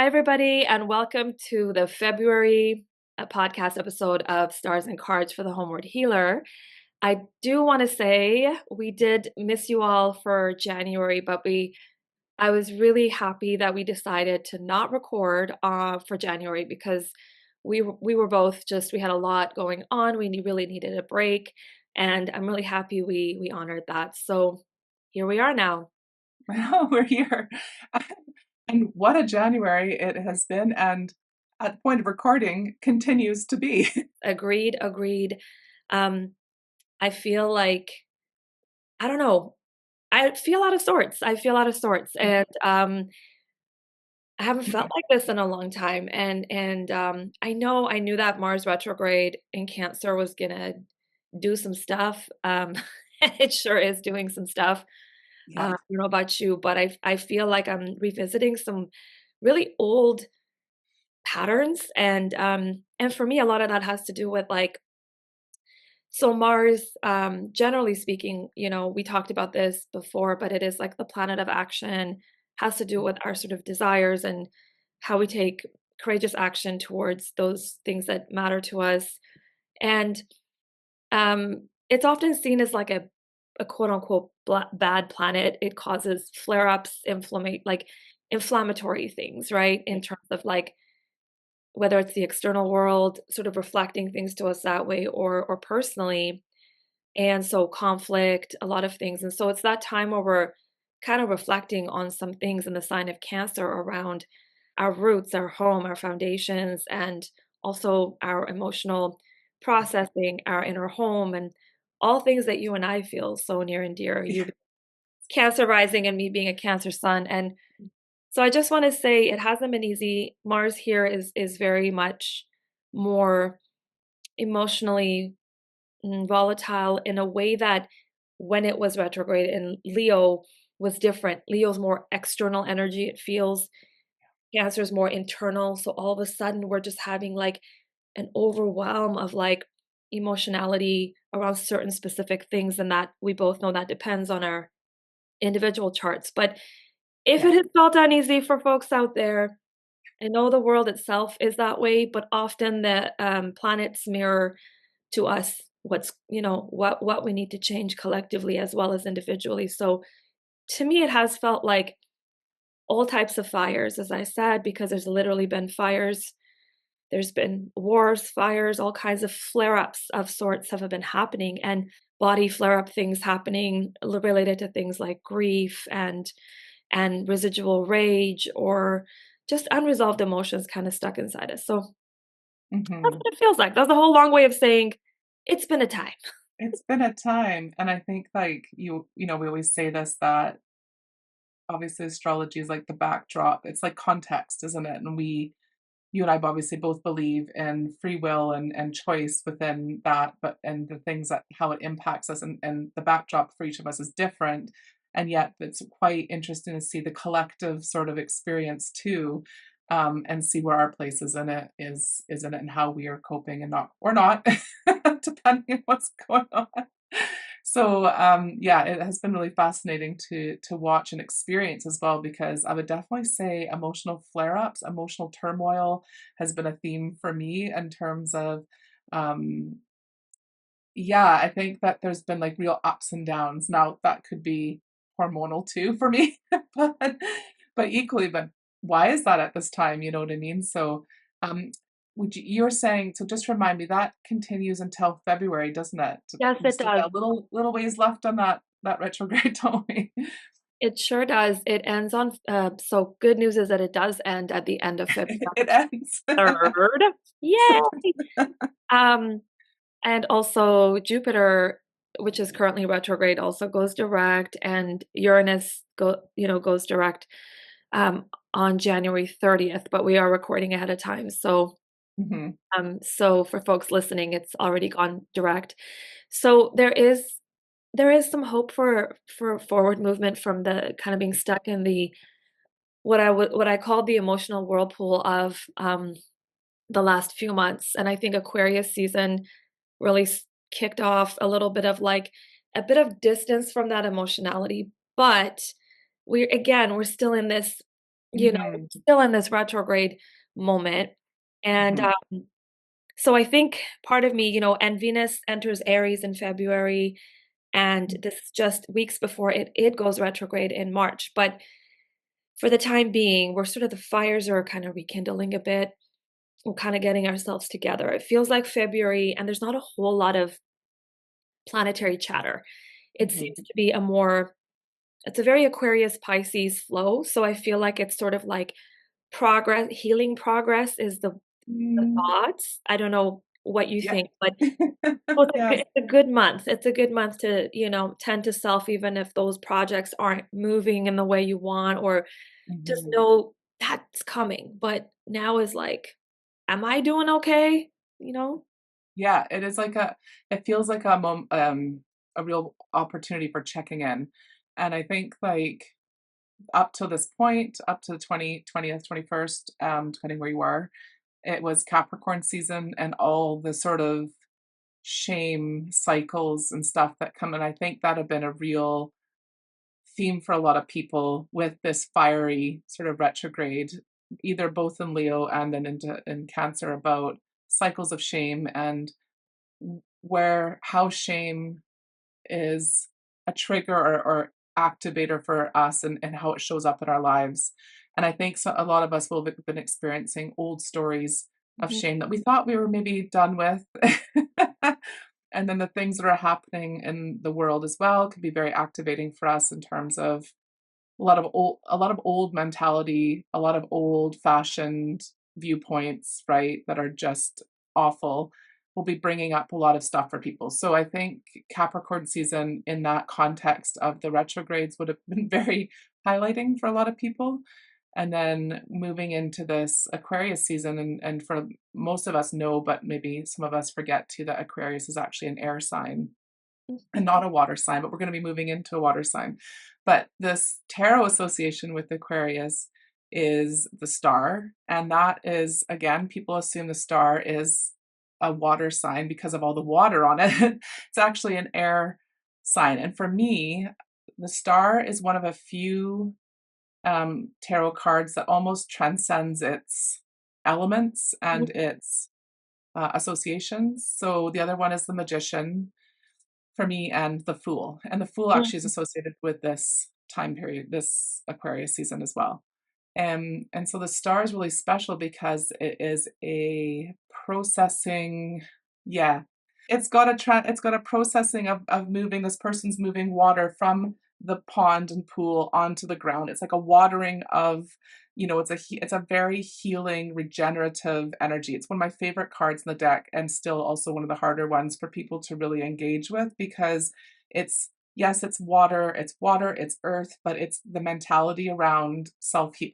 Hi, everybody, and welcome to the February podcast episode of Stars and Cards for the Homeward Healer. I do want to say we did miss you all for January, but I was really happy that we decided to not record for January because we were both we had a lot going on. Really needed a break, and I'm really happy we honored that. So here we are now. Well, we're here. And what a January it has been, and at the point of recording, continues to be. Agreed, agreed. Um, I feel like I don't know. I feel out of sorts. I feel out of sorts, and I haven't felt like this in a long time. And I knew that Mars retrograde in Cancer was gonna do some stuff. It sure is doing some stuff. I Yes. don't know about you, but I feel like I'm revisiting some really old patterns, and for me, a lot of that has to do with like so Mars, generally speaking, we talked about this before, but it is like the planet of action, has to do with our sort of desires and how we take courageous action towards those things that matter to us. And it's often seen as like a quote unquote bad planet. It causes flare ups, inflammatory things, right? In terms of like whether it's the external world sort of reflecting things to us that way or personally, and so conflict, a lot of things. And so it's that time where we're kind of reflecting on some things in the sign of Cancer around our roots, our home, our foundations, and also our emotional processing, our inner home, and all things that you and I feel so near and dear. You Cancer rising and me being a Cancer sun. And so I just want to say it hasn't been easy. Mars here is very much more emotionally volatile in a way that when it was retrograde in Leo was different. Leo's more external energy, it feels. Cancer is more internal. So all of a sudden we're just having like an overwhelm of like emotionality around certain specific things. And that we both know that depends on our individual charts. But if Yeah. it has felt uneasy for folks out there, I know the world itself is that way, but often the planets mirror to us what we need to change collectively as well as individually. So to me, it has felt like all types of fires, as I said, because there's literally been fires. There's been wars, fires, all kinds of flare ups of sorts have been happening, and body flare up things happening related to things like grief and residual rage or just unresolved emotions kind of stuck inside us. So that's Hmm. what it feels like. That's a whole long way of saying it's been a time. It's been a time, and I think like we always say this that obviously astrology is like the backdrop. It's like context, isn't it? And you and I obviously both believe in free will and choice within that, but and the things that how it impacts us and the backdrop for each of us is different. And yet it's quite interesting to see the collective sort of experience too, and see where our place is in it and how we are coping and not or not, depending on what's going on. So yeah, it has been really fascinating to watch and experience as well because I would definitely say emotional flare-ups, emotional turmoil has been a theme for me in terms of um yeah, I think that there's been like real ups and downs. Now that could be hormonal too for me, but equally, but why is that at this time? You know what I mean? So um you're saying so just remind me that continues until February, doesn't it? Yes, We it still does. got a little ways left on that retrograde, don't we? It sure does. It ends on so good news is that it does end at the end of February It ends. 3rd. Yay! Um, and also Jupiter, which is currently retrograde, also goes direct, and Uranus goes direct on January 30th, but we are recording ahead of time. Mhm. So for folks listening, it's already gone direct. So there is some hope for forward movement from the kind of being stuck in the what I call the emotional whirlpool of the last few months. And I think Aquarius season really kicked off a little bit of like a bit of distance from that emotionality, but we're still in this you know, Mhm, still in this retrograde moment. And mhm, so I think part of me, and Venus enters Aries in February, and mm, this is just weeks before it goes retrograde in March. But for the time being, we're sort of the fires are kind of rekindling a bit. We're kind of getting ourselves together. It feels like February, and there's not a whole lot of planetary chatter. It mhm. seems to be it's a very Aquarius Pisces flow. So I feel like it's sort of like progress, healing progress is the Mm, thoughts. I don't know what you yeah. think, but well, Yes. it's a good month. It's a good month to, tend to self even if those projects aren't moving in the way you want, or just Mhm. know that's coming. But now is like, am I doing okay? You know? Yeah, it is like it feels like a real opportunity for checking in. And I think, like, up to this point, up to the 21st, depending where you are, it was Capricorn season and all the sort of shame cycles and stuff that come, and I think that have been a real theme for a lot of people with this fiery sort of retrograde, either both in Leo and then into in Cancer, about cycles of shame and where how shame is a trigger or activator for us, and how it shows up in our lives. And I think so, a lot of us will have been experiencing old stories of Mhm, shame that we thought we were maybe done with. And then the things that are happening in the world as well could be very activating for us in terms of a lot of old mentality, a lot of old-fashioned viewpoints, right, that are just awful, will be bringing up a lot of stuff for people. So I think Capricorn season in that context of the retrogrades would have been very highlighting for a lot of people. And then moving into this Aquarius season, and for most of us know, but maybe some of us forget too, that Aquarius is actually an air sign and not a water sign, but we're going to be moving into a water sign. But this tarot association with Aquarius is the star. And that is, again, people assume the star is a water sign because of all the water on it. It's actually an air sign. And for me, the star is one of a few tarot cards that almost transcends its elements mhm, and its associations. So the other one is the magician for me, and the Fool. And the Fool actually is mhm, associated with this time period, this Aquarius season as well. And so the star is really special because it is a processing, yeah. It's got a processing of moving, this person's moving water from the pond and pool onto the ground. It's like a watering of, it's a very healing, regenerative energy. It's one of my favorite cards in the deck, and still also one of the harder ones for people to really engage with, because it's yes, it's water, it's earth, but it's the mentality around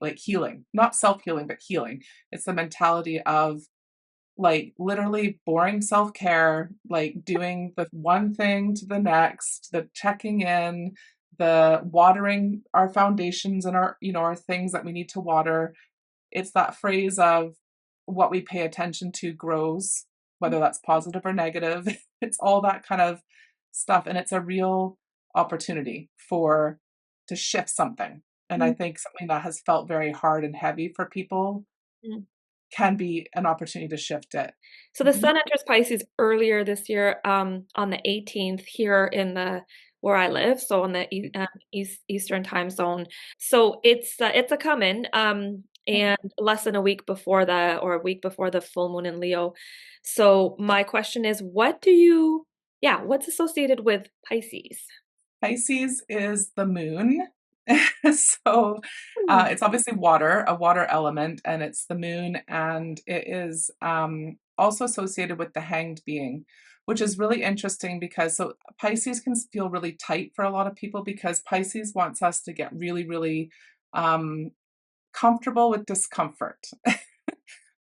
like healing, not self-healing, but healing. It's the mentality of, like, literally boring self-care, like doing the one thing to the next, the checking in, the watering our foundations and our things that we need to water. It's that phrase of what we pay attention to grows, mhm, whether that's positive or negative. It's all that kind of stuff. And it's a real opportunity to shift something. And I mhm, think something that has felt very hard and heavy for people mhm. can be an opportunity to shift it. So the Mhm. sun enters Pisces earlier this year, on the 18th here in the where I live, so on the Eastern time zone. So it's a come-in, and less than a week before a week before the full moon in Leo. So my question is, what's associated with Pisces? Pisces is the moon. So Hmm. it's obviously water, a water element, and it's the moon. And it is also associated with the hanged being, which is really interesting because so Pisces can feel really tight for a lot of people, because Pisces wants us to get really, really um, comfortable with discomfort.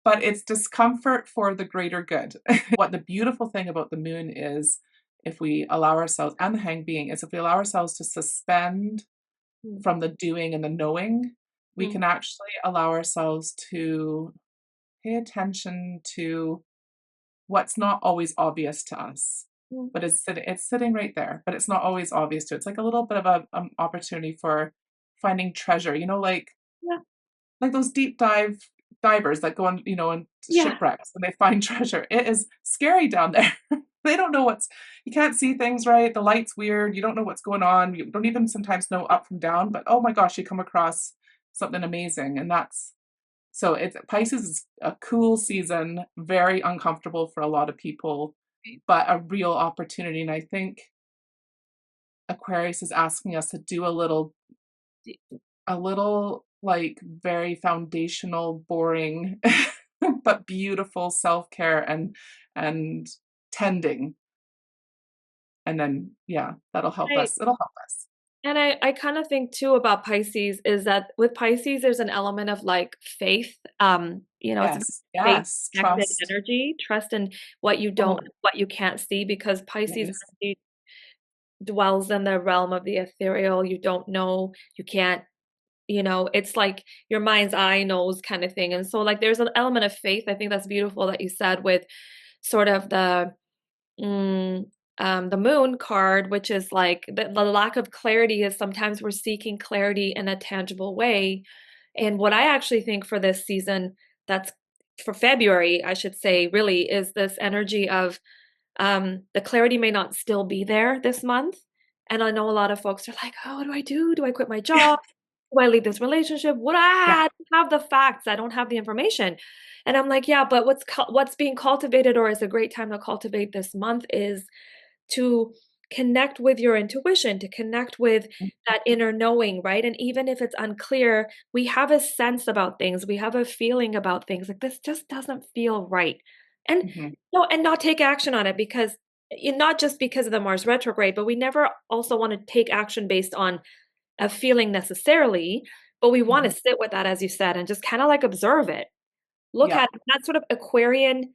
But it's discomfort for the greater good. What the beautiful thing about the moon is, if we allow ourselves, and the hang being, is if we allow ourselves to suspend Mm, from the doing and the knowing, we mm, can actually allow ourselves to pay attention to what's not always obvious to us, mm. but it's sitting right there, but it's not always obvious to. It's like a little bit of a opportunity for finding treasure, like Yeah. like those deep divers that go on, into Yeah. shipwrecks and they find treasure. It is scary down there. They don't know you can't see things right. The light's weird. You don't know what's going on. You don't even sometimes know up from down, but oh my gosh, you come across something amazing. And it's Pisces is a cool season, very uncomfortable for a lot of people, but a real opportunity. And I think Aquarius is asking us to do a little like very foundational, boring, but beautiful self-care and tending. And then yeah, that'll help I us. It'll help us. And I kind of think too about Pisces is that with Pisces, there's an element of like faith. It's a Yes, faith yes, connected trust. energy, trust in Oh, what you can't see, because Pisces yes. energy dwells in the realm of the ethereal. You don't know, you can't, it's like your mind's eye knows kind of thing. And so like there's an element of faith. I think that's beautiful that you said with sort of Mm, the moon card, which is like the lack of clarity is sometimes we're seeking clarity in a tangible way. And what I actually think for this season, that's for February, I should say, really is this energy of the clarity may not still be there this month. And I know a lot of folks are like, oh, what do I do? Do I quit my job? Do I leave this relationship? Yeah. I don't have the facts. I don't have the information. And I'm like, yeah, but what's being cultivated, or is a great time to cultivate this month, is to connect with your intuition, to connect with that inner knowing, right? And even if it's unclear, we have a sense about things, we have a feeling about things. Like this just doesn't feel right. And Mhm, no, and not take action on it because not just because of the Mars retrograde, but we never also want to take action based on a feeling necessarily, but we want to mhm. sit with that, as you said, and just kind of like observe it. Look Yeah. at that sort of Aquarian,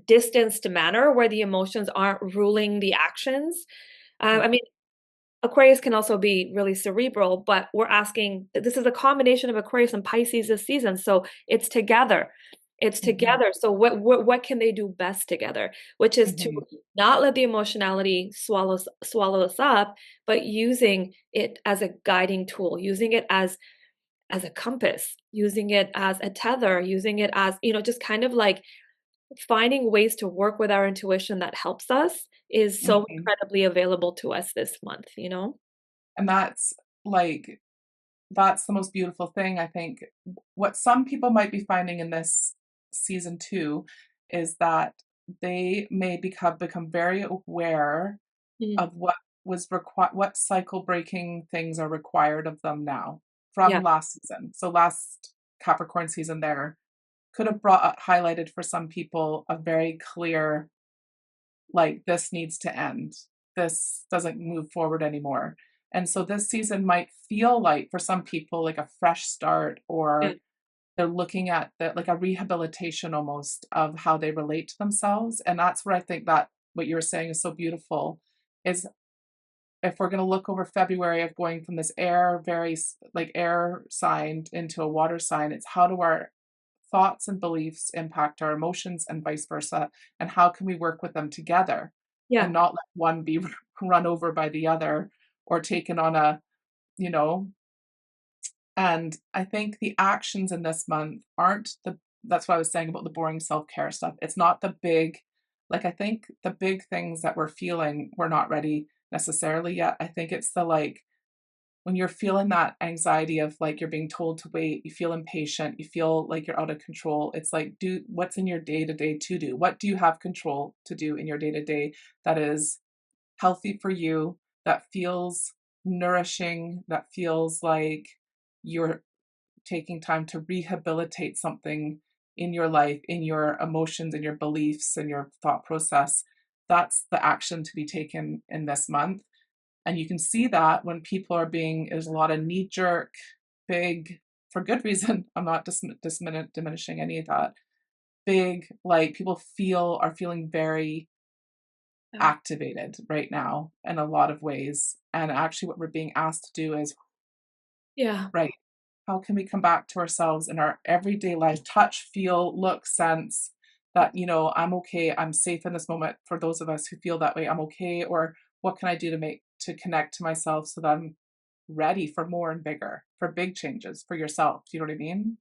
distanced manner where the emotions aren't ruling the actions. Yeah. I mean, Aquarius can also be really cerebral, but we're asking, this is a combination of Aquarius and Pisces this season, so it's together. It's Mhm, together. So what can they do best together? Which is to mhm, not let the emotionality swallow us up, but using it as a guiding tool, using it as a compass, using it as a tether, using it as, just kind of like finding ways to work with our intuition that helps us is so mhm. incredibly available to us this month. And like that's the most beautiful thing, I think. What some people might be finding in this season 2 is that they may become very aware Mm, of what cycle breaking things are required of them now yeah, from last season. So last Capricorn season there could have highlighted for some people a very clear, like, this needs to end. This doesn't move forward anymore. And so this season might feel like for some people like a fresh start, yeah, or they're looking at like a rehabilitation almost of how they relate to themselves. And that's where I think that what you were saying is so beautiful, is if we're going to look over February of going from this like air sign into a water sign, it's how do our thoughts and beliefs impact our emotions and vice versa, and how can we work with them together yeah, and not let one be run over by the other or taken on you know and I think the actions in this month aren't the that's what I was saying about the boring self-care stuff. It's not the big, like, I think the big things that we're feeling, we're not ready necessarily yet. I think it's the, like, when you're feeling that anxiety of like you're being told to wait, you feel impatient, you feel like you're out of control. It's like, do what's in your day to day to do. What do you have control to do in your day to day that is healthy for you, that feels nourishing, that feels like you're taking time to rehabilitate something in your life, in your emotions, in your beliefs, and your thought process. That's the action to be taken in this month. And you can see that when people there's a lot of knee jerk, big, for good reason. I'm not diminishing any of that. Big, like people are feeling very yeah, activated right now in a lot of ways. And actually, what we're being asked to do is, yeah, right, how can we come back to ourselves in our everyday life, touch, feel, look, sense that, I'm okay, I'm safe in this moment. For those of us who feel that way, I'm okay. Or what can I do to connect to myself so that I'm ready for more and bigger, for big changes for yourself. Do you know what I mean?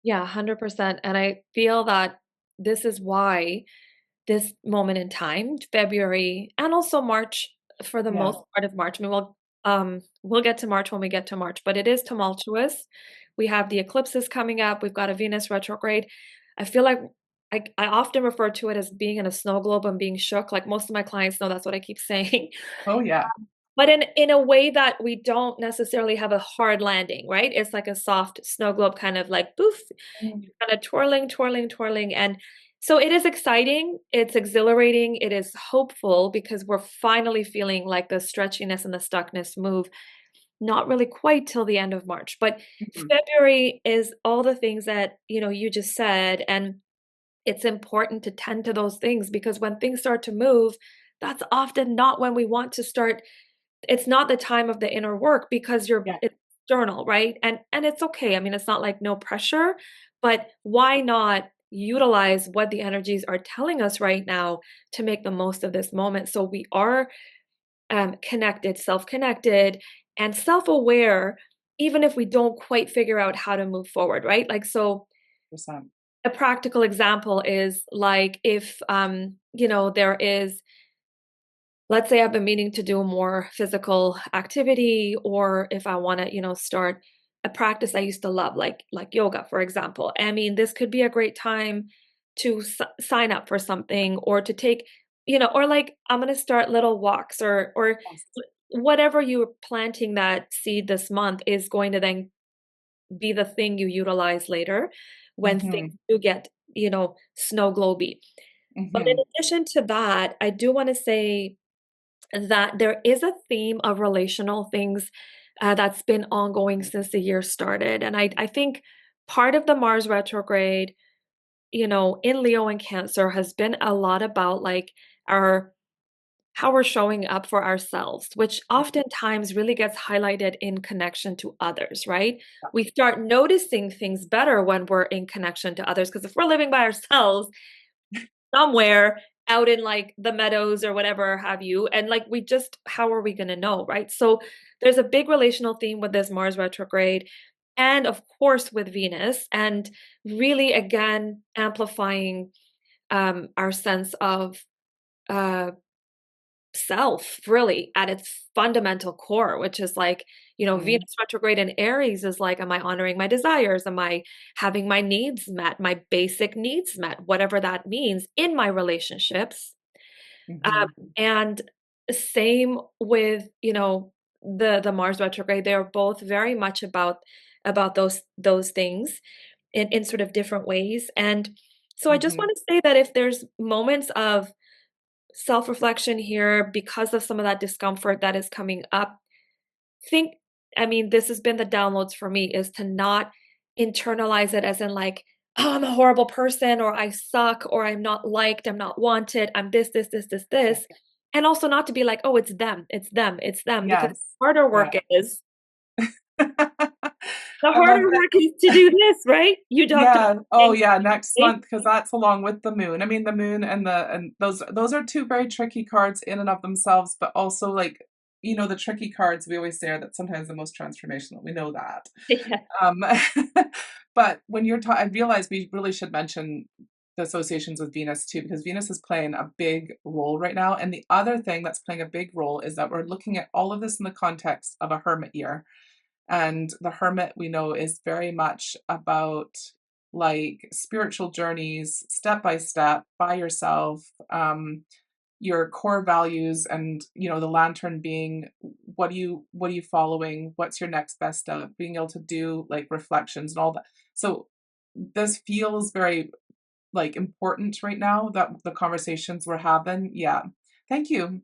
Yeah, 100%. And I feel that this is why this moment in time, February and also March, for the Yeah. most part of March. I mean, we'll get to March when we get to March, but it is tumultuous. We have the eclipses coming up. We've got a Venus retrograde. I feel like I often refer to it as being in a snow globe and being shook. Like most of my clients know that's what I keep saying. Oh, yeah. But in a way that we don't necessarily have a hard landing, right? It's like a soft snow globe, kind of like poof, Mm, kind of twirling, twirling, twirling. And so it is exciting, it's exhilarating, it is hopeful because we're finally feeling like the stretchiness and the stuckness move, not really quite till the end of March. But mhm. February is all the things that, you just said. And it's important to tend to those things because when things start to move, that's often not when we want to start. It's not the time of the inner work because Yeah, it's external, right? And it's okay. I mean, it's not like no pressure, but why not utilize what the energies are telling us right now to make the most of this moment so we are connected, self-connected, and self-aware, even if we don't quite figure out how to move forward, right? Like, so percent. a practical example is like if there is, let's say I've been meaning to do a more physical activity, or if I want to, start a practice I used to love, like yoga, for example. I mean, this could be a great time to sign up for something, or to take, or like I'm going to start little walks, or Yes. whatever you're planting that seed this month is going to then be the thing you utilize later when things Mhm, do get, snow globy. But in mhm, addition to that, I do want to say that there is a theme of relational things that's been ongoing since the year started. And I think part of the Mars retrograde, in Leo and Cancer has been a lot about like our how we're showing up for ourselves, which oftentimes really gets highlighted in connection to others, right? yeah, We start noticing things better when we're in connection to others. Because if we're living by ourselves, somewhere out in like the meadows or whatever have you, and like we just, how are we going to know, right? So there's a big relational theme with this Mars retrograde, and of course with Venus, and really again amplifying our sense of uh self, really at its fundamental core, which is like, mhm, Venus retrograde in Aries is like, am I honoring my desires? Am I having my needs met, my basic needs met, whatever that means in my relationships? mhm, And same with, the Mars retrograde. They're both very much about those things in sort of different ways. And so I just mhm. want to say that if there's moments of self-reflection here because of some of that discomfort that is coming up, think I mean, this has been the downloads for me, is to not internalize it as in like, "Oh, I'm a horrible person," or "I suck," or "I'm not liked, I'm not wanted, I'm this, this, this, this, Yeah. this." And also not to be like, "Oh, it's them, it's them, it's them," because Yes. Yeah. the I love harder that. work is to do this, right? You do have to Yeah. Oh, think, yeah, next month because that's along with the moon. I mean, the moon and those are 2 very tricky cards in and of themselves, but also, like, the tricky cards we always say are that sometimes the most transformational. We know that. yeah. Um, but when you're I realize we really should mention the associations with Venus too, because Venus is playing a big role right now. And the other thing that's playing a big role is that we're looking at all of this in the context of a hermit year. And the hermit we know is very much about like spiritual journeys, step by step, by yourself, your core values, and the lantern being what are you following, what's your next best step, being able to do like reflections and all that. So this feels very like important right now, that the conversations we're having. Yeah, thank you.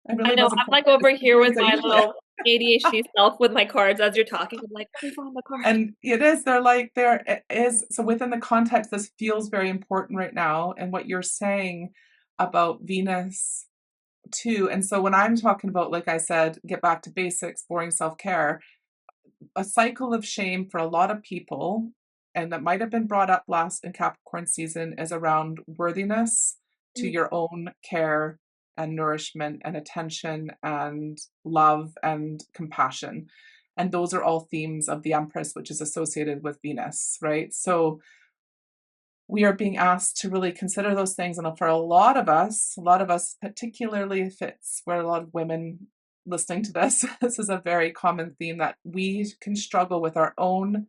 I I really know, wasn't I'm prepared like for over this here with because I my usually little ADHD self with my cards as you're talking. I'm like, "Let me find the card." and it is, they're like there it is, so within the context, this feels very important right now, and what you're saying about Venus too. And so when I'm talking about, like I said, get back to basics, boring self-care, a cycle of shame for a lot of people, and that might have been brought up last in Capricorn season, is around worthiness to Mm, your own care and nourishment and attention and love and compassion. And those are all themes of the Empress, which is associated with Venus, right? So we are being asked to really consider those things. And for a lot of us, particularly if it's where a lot of women listening to this, this is a very common theme that we can struggle with our own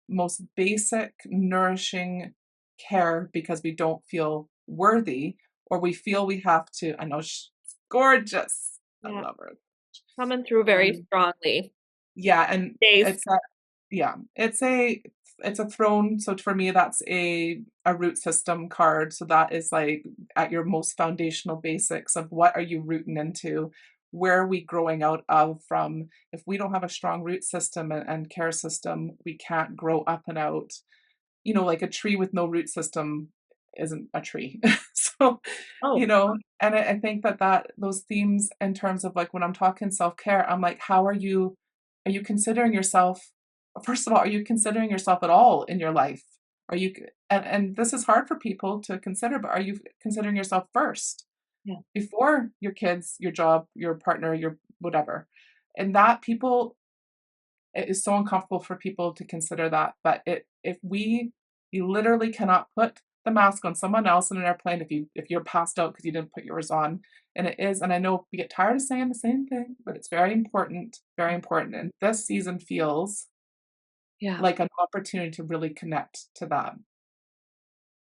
most basic, nourishing care because we don't feel worthy or we feel we have to. I know she's gorgeous. I Yeah, love her. coming through very Um, strongly. yeah, and Days. it's yeah, it's a throne. So for me, that's a root system card. So that is like at your most foundational basics of what are you rooting into? Where are we growing out of from? If we don't have a strong root system and care system, we can't grow up and out. You know, like a tree with no root system isn't a tree. So, Oh, and I think that those themes in terms of like when I'm talking self-care, I'm like, how are you considering yourself? First of all, are you considering yourself at all in your life? Are you, and this is hard for people to consider, but are you considering yourself first yeah. before your kids, your job, your partner, your whatever? And that people it is so uncomfortable for people to consider that. But if we you literally cannot put the mask on someone else in an airplane if you're passed out because you didn't put yours on. And it is, and I know we get tired of saying the same thing, but it's very important, very important. And this season feels Yeah. like an opportunity to really connect to that.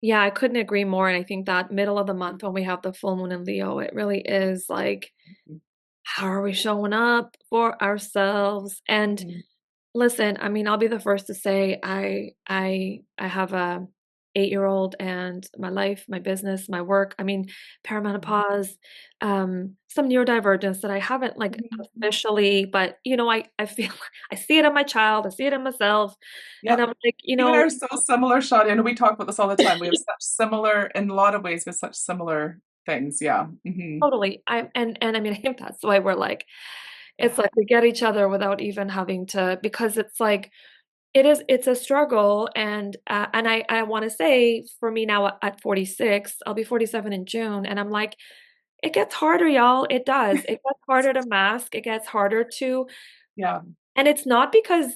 Yeah, I couldn't agree more, and I think that middle of the month when we have the full moon in Leo, it really is like, how are we showing up for ourselves? And Mhm. listen, I mean, I'll be the first to say I have a 8-year-old and my life, my business, my work. I mean, Mhm. perimenopause, some neurodivergence that I haven't like Mhm. officially, but I feel I see it in my child, I see it in myself, and Yep. I'm like, You and I are so similar, Shadi, and we talk about this all the time. We have such similar, in a lot of ways, we have such similar things. Yeah. totally. And I mean, I think that's why we're like, it's Yeah. like we get each other without even having to, because it's like it's a struggle, and I wanna say for me now at 46, I'll be 47 in June, and I'm like, it gets harder, y'all, it does. It gets harder to mask, it gets harder to Yeah. and it's not because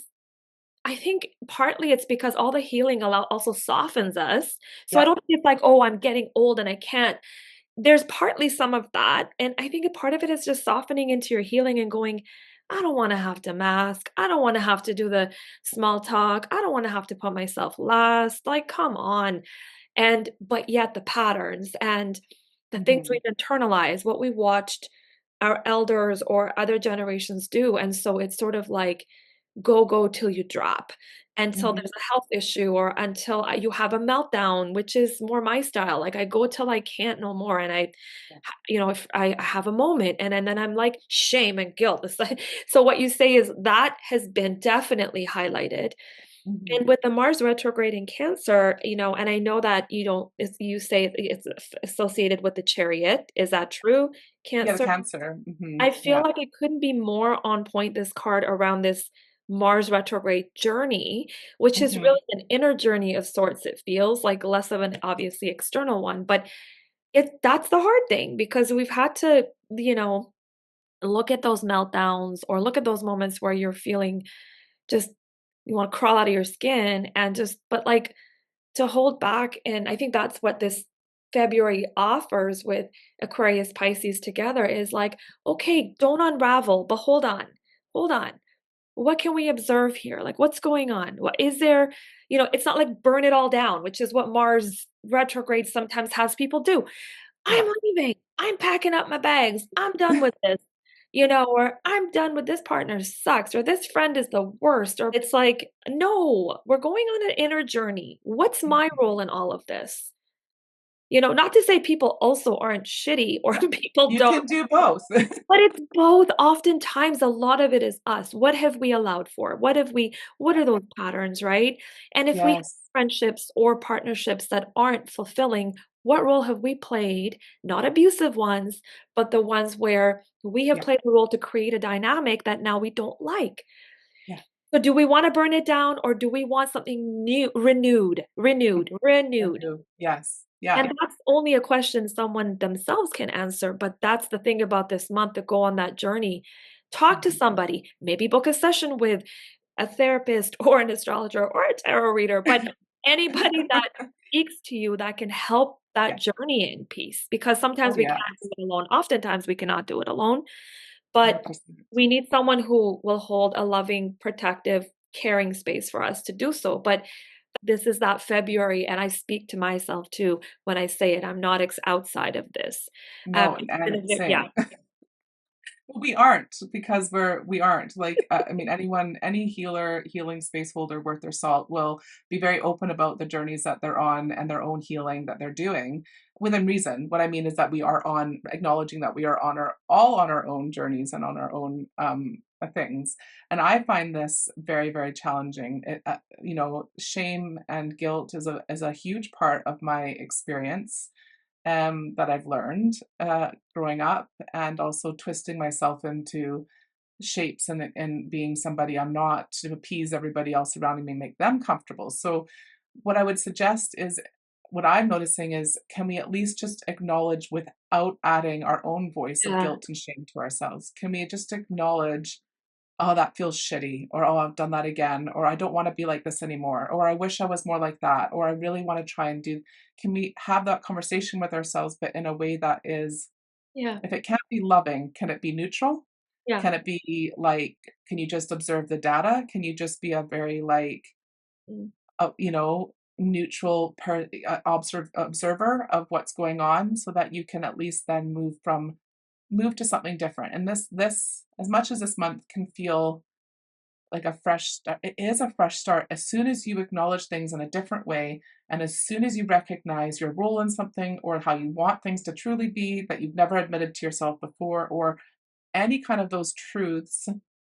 I think partly it's because all the healing allow also softens us, so I Yeah. don't think it's like, "Oh, I'm getting old and I can't." There's partly some of that, and I think a part of it is just softening into your healing and going, "I don't wanna have to mask. I don't wanna have to do the small talk. I don't wanna have to put myself last. Like, come on." But yet the patterns and the things Mhm. we've internalized, what we watched our elders or other generations do, and so it's sort of like go till you drop, until Mhm. there's a health issue or until you have a meltdown, which is more my style. Like I go till I can't no more, and Yeah. if I have a moment, and then I'm like shame and guilt. It's like, so what you say is that has been definitely highlighted, and Mhm. with the Mars retrograde in Cancer, and I know that you don't, you say it's associated with the Chariot. Is that true? Yeah, the Cancer. cancer. I Mhm. feel Yeah. like it couldn't be more on point, this card around this Mars retrograde journey, which is Mhm. really an inner journey of sorts, it feels like less of an obviously external one, but that's the hard thing because we've had to, look at those meltdowns or look at those moments where you're feeling just you wanna crawl out of your skin and just but, like, to hold back, and I think that's what this February offers with Aquarius, Pisces together is like, "Okay, don't unravel, but hold on. Hold on. What can we observe here? Like, what's going on? What is there?" It's not like burn it all down, which is what Mars retrograde sometimes has people do. "I'm Yeah. leaving. I'm packing up my bags. I'm done with this." Or "I'm done with this partner sucks," or "This friend is the worst," or it's like, "No, we're going on an inner journey. What's my Mhm. role in all of this?" Not to say people also aren't shitty or people You don't, can do both. but it's both. Oftentimes, a lot of it is us. What have we allowed for? What are those patterns, right? And if we have Yes. friendships or partnerships that aren't fulfilling, what role have we played? Not abusive ones, but the ones where we have Yeah. played a role to create a dynamic that now we don't like. Yeah. So do we wanna burn it down or do we want something new, renewed, Mhm. renewed, I renewed? do. Yes. Yeah. And that's only a question someone themselves can answer, but that's the thing about this month to go on that journey. talk to Mhm. somebody, maybe book a session with a therapist or an astrologer or a tarot reader, but anybody that speaks to you that can help that Yeah. journey in peace, because sometimes Oh, we can't do yes. it alone. Oftentimes we cannot do it alone, but 100%. we need someone who will hold a loving, protective, caring space for us to do so. But this is that February, and I speak to myself too when I say it. I'm not outside of this. No, It's been and yeah, same. Well, we aren't because we aren't like I mean anyone any healing space holder worth their salt will be very open about the journeys that they're on and their own healing that they're doing within reason. What I mean is that we are on acknowledging that we are on our all on our own journeys and on our own things. And I find this very challenging. Shame and guilt is a huge part of my experience that I've learned growing up, and also twisting myself into shapes and being somebody I'm not to appease everybody else around me and make them comfortable. So, what I would suggest is what I'm noticing is can we at least just acknowledge without adding our own voice of yeah, guilt and shame to ourselves? Can we just acknowledge, oh, that feels shitty, or oh, I've done that again, or I don't want to be like this anymore, or I wish I was more like that, or I really want to try and do. Can we have that conversation with ourselves, but in a way that is, yeah, if it can't be loving, can it be neutral? yeah, Can it be like, can you just observe the data? Can you just be a very like, mm, neutral observer of what's going on so that you can at least then move to something different. And this as much as this month can feel like a fresh start, it is a fresh start as soon as you acknowledge things in a different way, and as soon as you recognize your role in something or how you want things to truly be that you've never admitted to yourself before, or any kind of those truths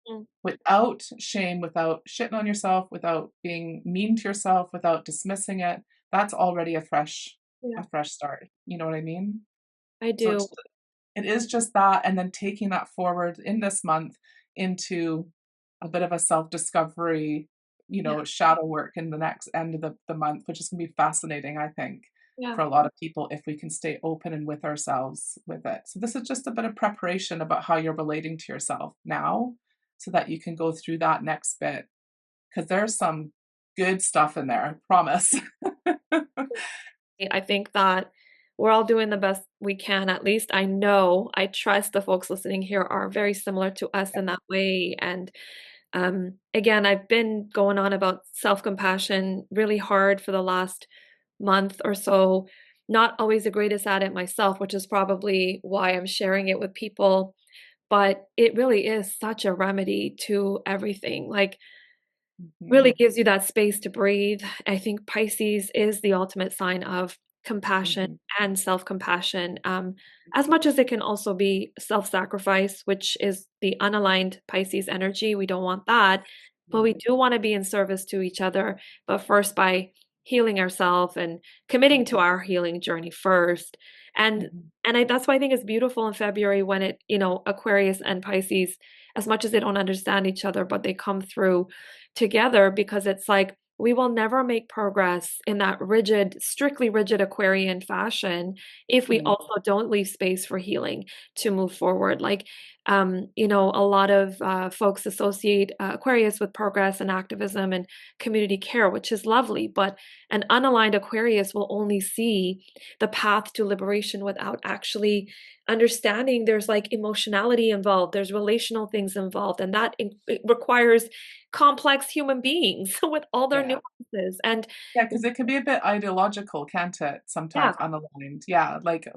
mm, without shame, without shitting on yourself, without being mean to yourself, without dismissing it. That's already yeah, a fresh start. You know what I mean? I So do. it is just that, and then taking that forward in this month into a bit of a self-discovery, Yeah, shadow work in the next end of the month, which is gonna be fascinating, I think, yeah. for a lot of people if we can stay open and with ourselves with it. So this is just a bit of preparation about how you're relating to yourself now so that you can go through that next bit, because there's some good stuff in there, I promise. I think that we're all doing the best we can. At least I know, I trust the folks listening here are very similar to us in that way. And again, I've been going on about self-compassion really hard for the last month or so. Not always the greatest at it myself, which is probably why I'm sharing it with people. But it really is such a remedy to everything. Like, really Mhm, gives you that space to breathe. I think Pisces is the ultimate sign of compassion mhm, and self-compassion, as much as it can also be self-sacrifice, which is the unaligned Pisces energy. We don't want that, but we mhm, do want to be in service to each other, but first by healing ourselves and committing to mhm, our healing journey first. And mhm, that's why I think it's beautiful in February when Aquarius and Pisces, as much as they don't understand each other, but they come through together because it's like we will never make progress in that rigid, strictly rigid Aquarian fashion if we mhm, also don't leave space for healing to move forward. Like, a lot of folks associate Aquarius with progress and activism and community care, which is lovely, but an unaligned Aquarius will only see the path to liberation without actually understanding there's like emotionality involved, there's relational things involved, and that it requires complex human beings with all their yeah. nuances. And Yeah, because it can be a bit ideological, can't it? yeah, Sometimes unaligned. Yeah, like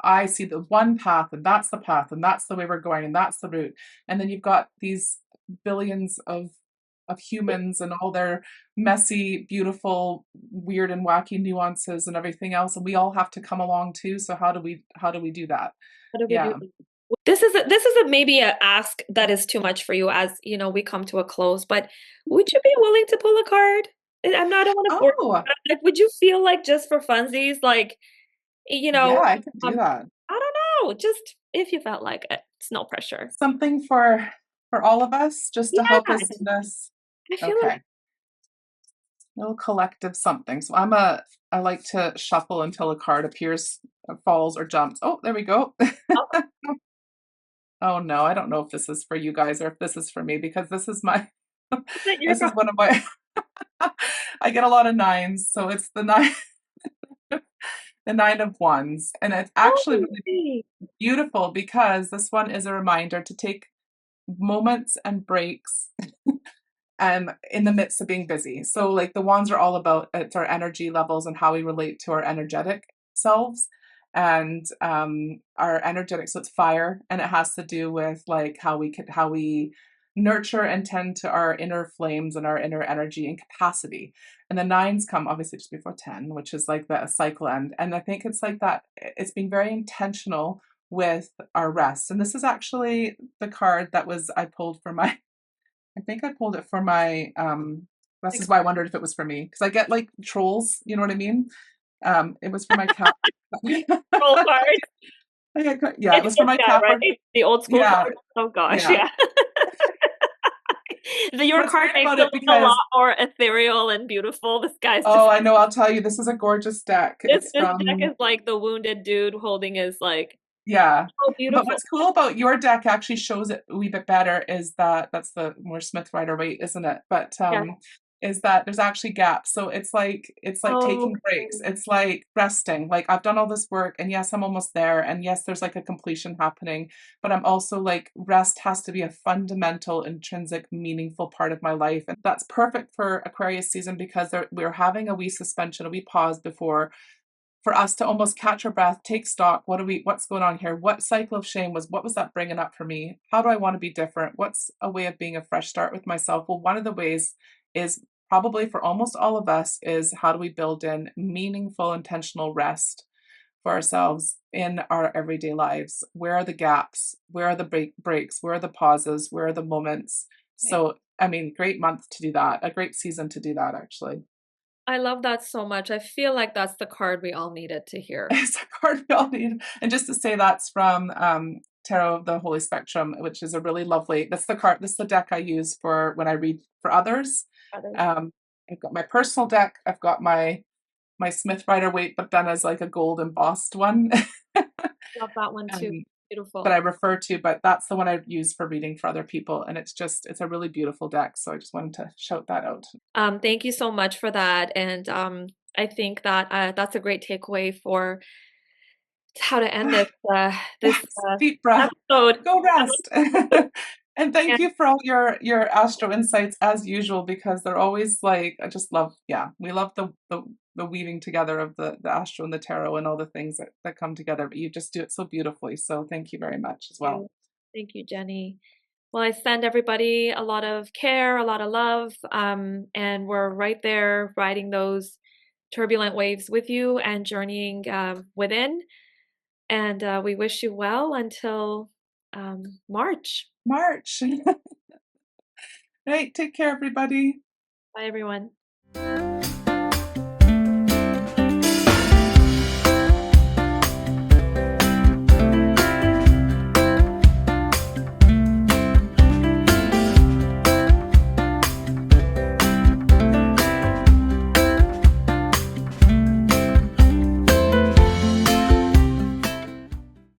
I see the one path and that's the path and that's the way we're going and that's the route. And then you've got these billions of humans and all their messy, beautiful, weird and wacky nuances and everything else. And we all have to come along too. So how do we do that? how do we do Yeah. this? This is a maybe a ask that is too much for you as we come to a close, but would you be willing to pull a card? I don't want to force you, Oh, but like, would you feel like just for funsies, like, yeah, I could do that. I don't know, just if you felt like it. It's no pressure. Something for all of us just to Yeah, help us in this. I feel like Okay. Little collective something. So I like to shuffle until a card appears, falls, or jumps. Oh, there we go. Oh no, I don't know if this is for you guys or if this is for me because this is my Is that your this is card? one of my I get a lot of nines, so it's the nine the 9 of wands, and it's actually Oh, really okay. beautiful because this one is a reminder to take moments and breaks in the midst of being busy. So like the wands are all about it's our energy levels and how we relate to our energetic selves and our energetic, so it's fire, and it has to do with like how we nurture and tend to our inner flames and our inner energy and capacity. And the nines come obviously just before 10, which is like the cycle end. And I think it's like that, it's being very intentional with our rest. And this is actually the card that was I pulled for my I think I pulled it for my this Like is why I wondered if it was for me because I get like trolls, you know what I mean? It was for my cat. scroll card. Yeah, it It's was for this my guy, Capricorn. right? The old school Yeah, card? Oh gosh, yeah. yeah. Your What's card great makes about it it look a lot because more ethereal and beautiful. This guy's oh, just I know, I'll tell you, this is a gorgeous deck. this It's this deck from is like the wounded dude holding his like yeah. oh But beautiful. what's cool about your deck actually shows it a wee bit better is that that's the more Smith Rider Waite, isn't it? But Yeah. is that there's actually gaps. So it's like taking breaks. Okay. It's like resting. Like I've done all this work and yes, I'm almost there. And yes, there's like a completion happening. But I'm also like rest has to be a fundamental, intrinsic, meaningful part of my life. And that's perfect for Aquarius season because we're having a wee suspension, a wee pause before for us to almost catch our breath, take stock. What's going on here? What cycle of shame what was that bringing up for me? How do I want to be different? What's a way of being a fresh start with myself? Well, one of the ways is probably for almost all of us is how do we build in meaningful, intentional rest for ourselves in our everyday lives? Where are the gaps? Where are the breaks? Where are the pauses? Where are the moments? Right. So, I mean, great month to do that, a great season to do that, actually. I love that so much. I feel like that's the card we all needed to hear. It's a card we all need. And just to say that's from Tarot of the Holy Spectrum, which is a really lovely, this is the deck I use for when I read for others. Others. Um, I've got my personal deck, I've got my Smith Rider Waite, but done as like a gold embossed one Love that one too. um, that Beautiful. I refer to, but that's the one I use for reading for other people. And it's a really beautiful deck. So I just wanted to shout that out. Thank you so much for that. And I think that that's a great takeaway for how to end this Yes, deep breath. episode. Go rest. And thank And you for all your astro insights as usual because they're always like I just love yeah, we love the weaving together of the astro and the tarot and all the things that come together, but you just do it so beautifully. So thank you very much as well. thank you, Jenny. Well, I send everybody a lot of care, a lot of love, and we're right there riding those turbulent waves with you and journeying within. And we wish you well until March. March. Right, take care everybody. Bye, everyone.